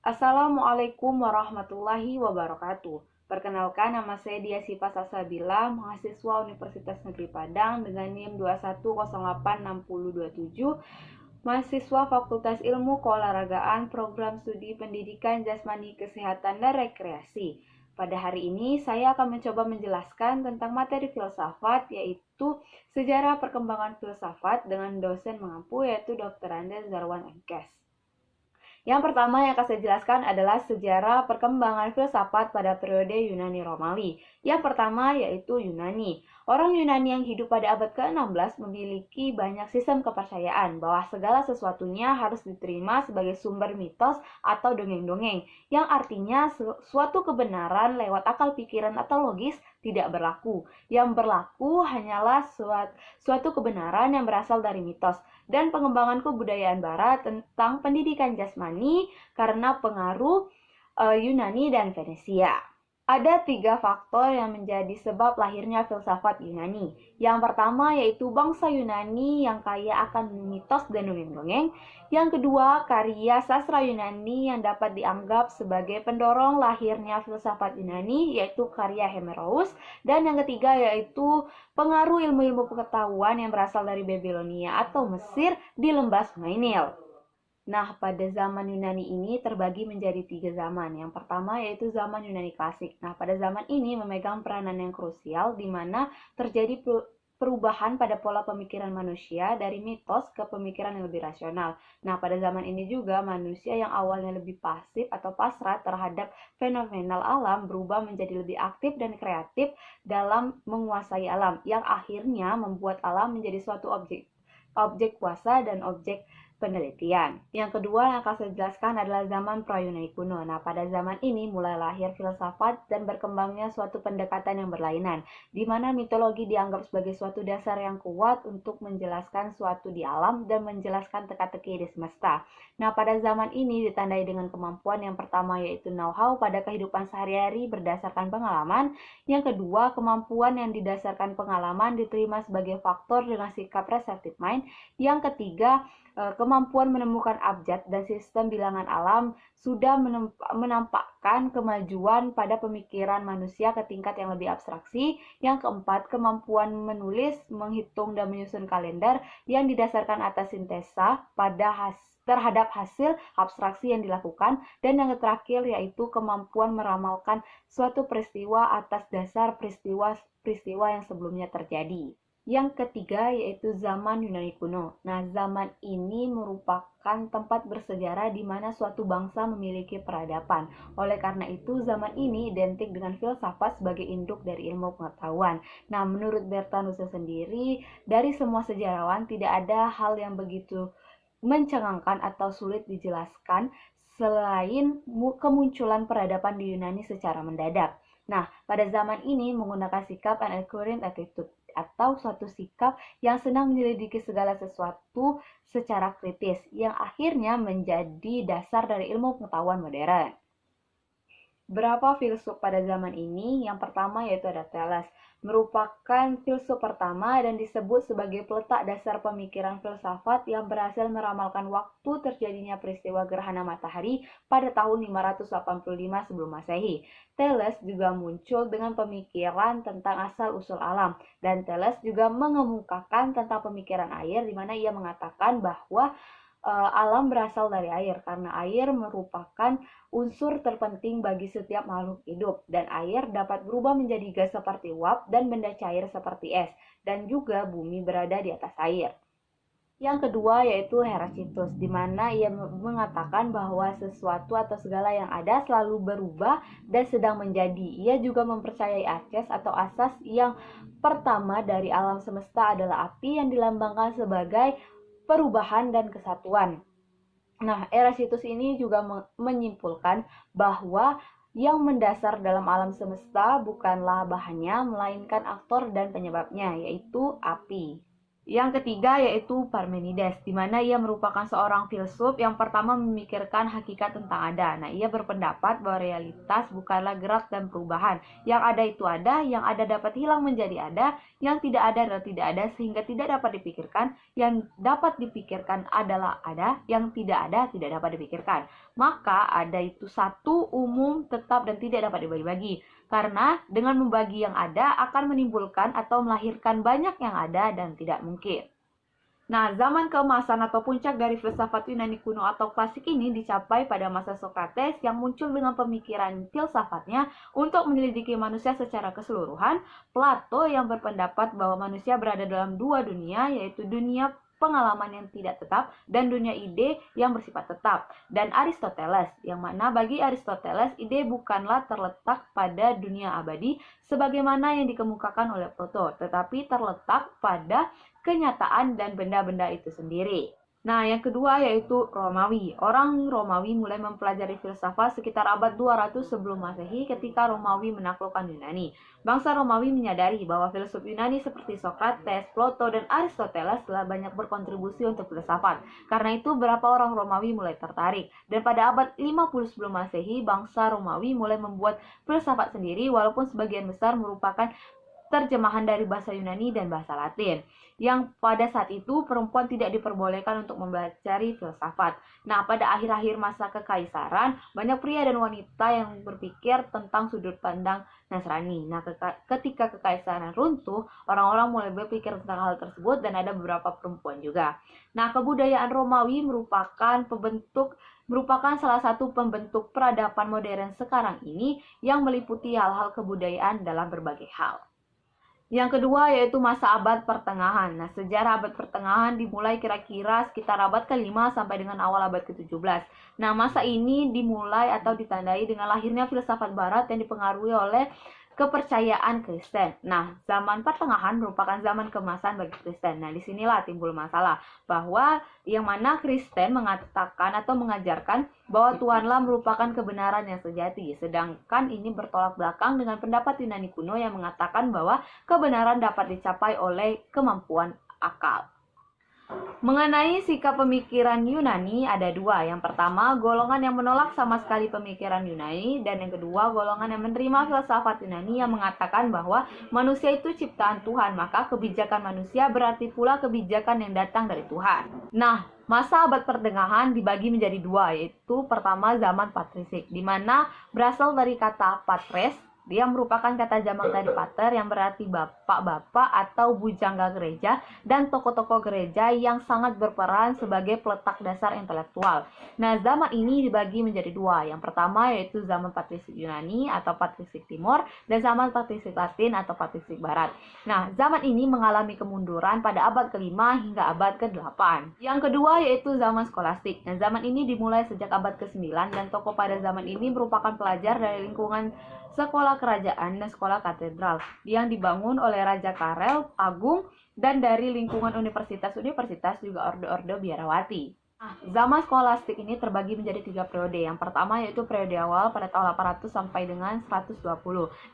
Assalamualaikum warahmatullahi wabarakatuh. Perkenalkan, nama saya Dia Sipa Salsabila, mahasiswa Universitas Negeri Padang dengan NIM 2108627, mahasiswa Fakultas Ilmu Keolahragaan, Program Studi Pendidikan Jasmani Kesehatan dan Rekreasi. Pada hari ini, saya akan mencoba menjelaskan tentang materi filsafat, yaitu sejarah perkembangan filsafat dengan dosen mengampu, yaitu Dr. Andes Zarwan MKes. Yang pertama yang akan saya jelaskan adalah sejarah perkembangan filsafat pada periode Yunani Romawi. Yang pertama yaitu Yunani. Orang Yunani yang hidup pada abad ke-16 memiliki banyak sistem kepercayaan bahwa segala sesuatunya harus diterima sebagai sumber mitos atau dongeng-dongeng, yang artinya suatu kebenaran lewat akal pikiran atau logis tidak berlaku. Yang berlaku hanyalah suatu kebenaran yang berasal dari mitos. Dan pengembangan kebudayaan Barat tentang pendidikan jasmani karena pengaruh Yunani dan Venesia. Ada 3 faktor yang menjadi sebab lahirnya filsafat Yunani. Yang pertama yaitu bangsa Yunani yang kaya akan mitos dan dongeng-dongeng. Yang kedua, karya sastra Yunani yang dapat dianggap sebagai pendorong lahirnya filsafat Yunani, yaitu karya Hemeroeus. Dan yang ketiga yaitu pengaruh ilmu-ilmu pengetahuan yang berasal dari Babilonia atau Mesir di lembah Sungai Nil. Nah, pada zaman Yunani ini terbagi menjadi 3 zaman. Yang pertama yaitu zaman Yunani klasik. Nah, pada zaman ini memegang peranan yang krusial di mana terjadi perubahan pada pola pemikiran manusia dari mitos ke pemikiran yang lebih rasional. Nah, pada zaman ini juga manusia yang awalnya lebih pasif atau pasrah terhadap fenomenal alam berubah menjadi lebih aktif dan kreatif dalam menguasai alam, yang akhirnya membuat alam menjadi suatu objek kuasa dan objek penelitian. Yang kedua yang akan saya jelaskan adalah zaman pra-Yunani kuno. Nah, pada zaman ini mulai lahir filsafat dan berkembangnya suatu pendekatan yang berlainan, di mana mitologi dianggap sebagai suatu dasar yang kuat untuk menjelaskan suatu di alam dan menjelaskan teka-teki di semesta. Nah, pada zaman ini ditandai dengan kemampuan yang pertama yaitu know-how pada kehidupan sehari-hari berdasarkan pengalaman. Yang kedua, kemampuan yang didasarkan pengalaman diterima sebagai faktor dengan sikap receptive mind. Yang ketiga, kemampuan menemukan abjad dan sistem bilangan alam sudah menampakkan kemajuan pada pemikiran manusia ke tingkat yang lebih abstraksi. Yang keempat, kemampuan menulis, menghitung, dan menyusun kalender yang didasarkan atas sintesa terhadap hasil abstraksi yang dilakukan. Dan yang terakhir yaitu kemampuan meramalkan suatu peristiwa atas dasar peristiwa yang sebelumnya terjadi. Yang ketiga yaitu zaman Yunani kuno. Nah, zaman ini merupakan tempat bersejarah di mana suatu bangsa memiliki peradaban. Oleh karena itu, zaman ini identik dengan filsafat sebagai induk dari ilmu pengetahuan. Nah, menurut Bertanusa sendiri, dari semua sejarawan tidak ada hal yang begitu mencengangkan atau sulit dijelaskan selain kemunculan peradaban di Yunani secara mendadak. Nah, pada zaman ini menggunakan sikap an accurrent attitude atau suatu sikap yang senang menyelidiki segala sesuatu secara kritis, yang akhirnya menjadi dasar dari ilmu pengetahuan modern. Berapa filsuf pada zaman ini? Yang pertama yaitu ada Thales, merupakan filsuf pertama dan disebut sebagai peletak dasar pemikiran filsafat yang berhasil meramalkan waktu terjadinya peristiwa gerhana matahari pada tahun 585 sebelum Masehi. Thales juga muncul dengan pemikiran tentang asal-usul alam, dan Thales juga mengemukakan tentang pemikiran air, di mana ia mengatakan bahwa alam berasal dari air karena air merupakan unsur terpenting bagi setiap makhluk hidup, dan air dapat berubah menjadi gas seperti uap dan benda cair seperti es, dan juga bumi berada di atas air. Yang kedua yaitu Herasitus, di mana ia mengatakan bahwa sesuatu atau segala yang ada selalu berubah dan sedang menjadi. Ia juga mempercayai Aches atau asas yang pertama dari alam semesta adalah api yang dilambangkan sebagai perubahan dan kesatuan. Nah, Erasitus ini juga menyimpulkan bahwa yang mendasar dalam alam semesta bukanlah bahannya, melainkan aktor dan penyebabnya, yaitu api. Yang ketiga yaitu Parmenides, di mana ia merupakan seorang filsuf yang pertama memikirkan hakikat tentang ada. Nah, ia berpendapat bahwa realitas bukanlah gerak dan perubahan. Yang ada itu ada, yang ada dapat hilang menjadi ada, yang tidak ada adalah tidak ada, sehingga tidak dapat dipikirkan. Yang dapat dipikirkan adalah ada, yang tidak ada tidak dapat dipikirkan. Maka ada itu satu, umum, tetap, dan tidak dapat dibagi-bagi. Karena dengan membagi yang ada akan menimbulkan atau melahirkan banyak yang ada dan tidak mungkin. Nah, zaman keemasan atau puncak dari filsafat Yunani kuno atau klasik ini dicapai pada masa Sokrates yang muncul dengan pemikiran filsafatnya untuk menyelidiki manusia secara keseluruhan. Plato yang berpendapat bahwa manusia berada dalam dua dunia, yaitu dunia pengalaman yang tidak tetap dan dunia ide yang bersifat tetap. Dan Aristoteles, yang mana bagi Aristoteles ide bukanlah terletak pada dunia abadi sebagaimana yang dikemukakan oleh Plato, tetapi terletak pada kenyataan dan benda-benda itu sendiri. Nah, yang kedua yaitu Romawi. Orang Romawi mulai mempelajari filsafat sekitar abad 200 sebelum Masehi ketika Romawi menaklukkan Yunani. Bangsa Romawi menyadari bahwa filsuf Yunani seperti Sokrates, Plato, dan Aristoteles telah banyak berkontribusi untuk filsafat. Karena itu, beberapa orang Romawi mulai tertarik. Dan pada abad 50 sebelum Masehi, bangsa Romawi mulai membuat filsafat sendiri walaupun sebagian besar merupakan terjemahan dari bahasa Yunani dan bahasa Latin, yang pada saat itu perempuan tidak diperbolehkan untuk mempelajari filsafat. Nah, pada akhir-akhir masa kekaisaran, banyak pria dan wanita yang berpikir tentang sudut pandang Nasrani. Nah, ketika kekaisaran runtuh, orang-orang mulai berpikir tentang hal tersebut dan ada beberapa perempuan juga. Nah, kebudayaan Romawi merupakan salah satu pembentuk peradaban modern sekarang ini yang meliputi hal-hal kebudayaan dalam berbagai hal. Yang kedua yaitu masa abad pertengahan. Nah, sejarah abad pertengahan dimulai kira-kira sekitar abad ke-5 sampai dengan awal abad ke-17. Nah, masa ini dimulai atau ditandai dengan lahirnya filsafat barat yang dipengaruhi oleh kepercayaan Kristen. Nah, zaman pertengahan merupakan zaman keemasan bagi Kristen. Nah, disinilah timbul masalah bahwa yang mana Kristen mengatakan atau mengajarkan bahwa Tuhanlah merupakan kebenaran yang sejati. Sedangkan ini bertolak belakang dengan pendapat Yunani kuno yang mengatakan bahwa kebenaran dapat dicapai oleh kemampuan akal. Mengenai sikap pemikiran Yunani ada dua. Yang pertama, golongan yang menolak sama sekali pemikiran Yunani, dan yang kedua, golongan yang menerima filsafat Yunani yang mengatakan bahwa manusia itu ciptaan Tuhan, maka kebijakan manusia berarti pula kebijakan yang datang dari Tuhan. Nah, masa abad pertengahan dibagi menjadi dua, yaitu pertama zaman patrisik, di mana berasal dari kata patres. Dia merupakan kata jamak dari pater yang berarti bapak-bapak atau bujangga gereja dan tokoh-tokoh gereja yang sangat berperan sebagai peletak dasar intelektual. Nah, zaman ini dibagi menjadi dua. Yang pertama yaitu zaman patrisik Yunani atau patrisik Timur dan zaman patrisik Latin atau patrisik Barat. Nah, zaman ini mengalami kemunduran pada abad ke-5 hingga abad ke-8. Yang kedua yaitu zaman skolastik. Nah, zaman ini dimulai sejak abad ke-9 dan tokoh pada zaman ini merupakan pelajar dari lingkungan sekolah kerajaan dan sekolah katedral yang dibangun oleh Raja Karel Agung dan dari lingkungan universitas-universitas juga orde-orde biarawati. Nah, zaman skolastik ini terbagi menjadi 3 periode. Yang pertama yaitu periode awal pada tahun 800 sampai dengan 120.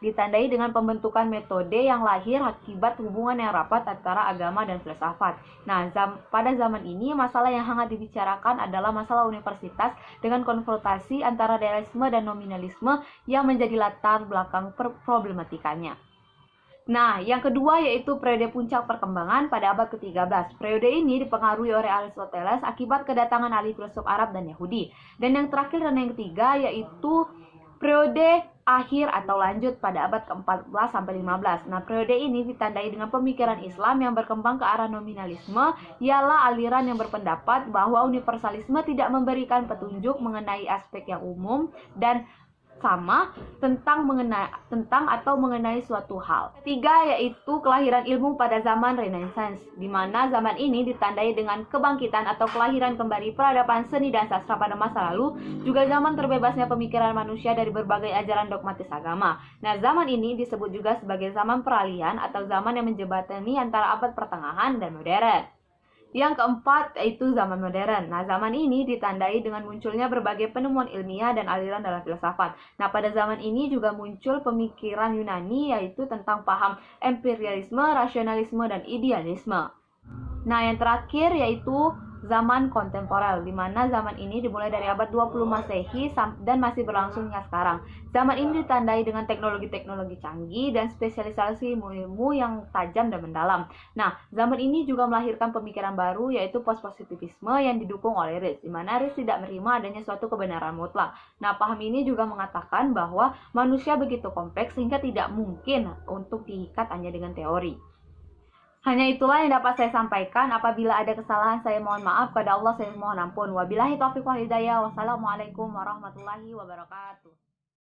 Ditandai dengan pembentukan metode yang lahir akibat hubungan yang rapat antara agama dan filsafat. Nah, pada zaman ini masalah yang hangat dibicarakan adalah masalah universitas dengan konfrontasi antara realisme dan nominalisme yang menjadi latar belakang problematikanya. Nah, yang kedua yaitu periode puncak perkembangan pada abad ke-13. Periode ini dipengaruhi oleh Aristoteles akibat kedatangan ahli filsuf Arab dan Yahudi. Dan yang terakhir dan yang ketiga yaitu periode akhir atau lanjut pada abad ke-14 sampai 15. Nah, periode ini ditandai dengan pemikiran Islam yang berkembang ke arah nominalisme, ialah aliran yang berpendapat bahwa universalisme tidak memberikan petunjuk mengenai aspek yang umum dan sama tentang mengenai suatu hal. Ketiga yaitu kelahiran ilmu pada zaman Renaissance, di mana zaman ini ditandai dengan kebangkitan atau kelahiran kembali peradaban seni dan sastra pada masa lalu, juga zaman terbebasnya pemikiran manusia dari berbagai ajaran dogmatis agama. Nah, zaman ini disebut juga sebagai zaman peralihan atau zaman yang menjembatani antara abad pertengahan dan modern. Yang keempat yaitu zaman modern. Nah, zaman ini ditandai dengan munculnya berbagai penemuan ilmiah dan aliran dalam filsafat. Nah, pada zaman ini juga muncul pemikiran Yunani yaitu tentang paham empirialisme, rasionalisme, dan idealisme. Nah, yang terakhir yaitu zaman kontemporer, di mana zaman ini dimulai dari abad 20 Masehi dan masih berlangsung hingga sekarang. Zaman ini ditandai dengan teknologi-teknologi canggih dan spesialisasi ilmu yang tajam dan mendalam. Nah, zaman ini juga melahirkan pemikiran baru yaitu post-positivisme yang didukung oleh Ries, di mana Ries tidak menerima adanya suatu kebenaran mutlak. Nah, paham ini juga mengatakan bahwa manusia begitu kompleks sehingga tidak mungkin untuk diikat hanya dengan teori. Hanya itulah yang dapat saya sampaikan. Apabila ada kesalahan, saya mohon maaf. Kepada Allah saya mohon ampun. Wabillahi taufiq wal hidayah. Wassalamualaikum warahmatullahi wabarakatuh.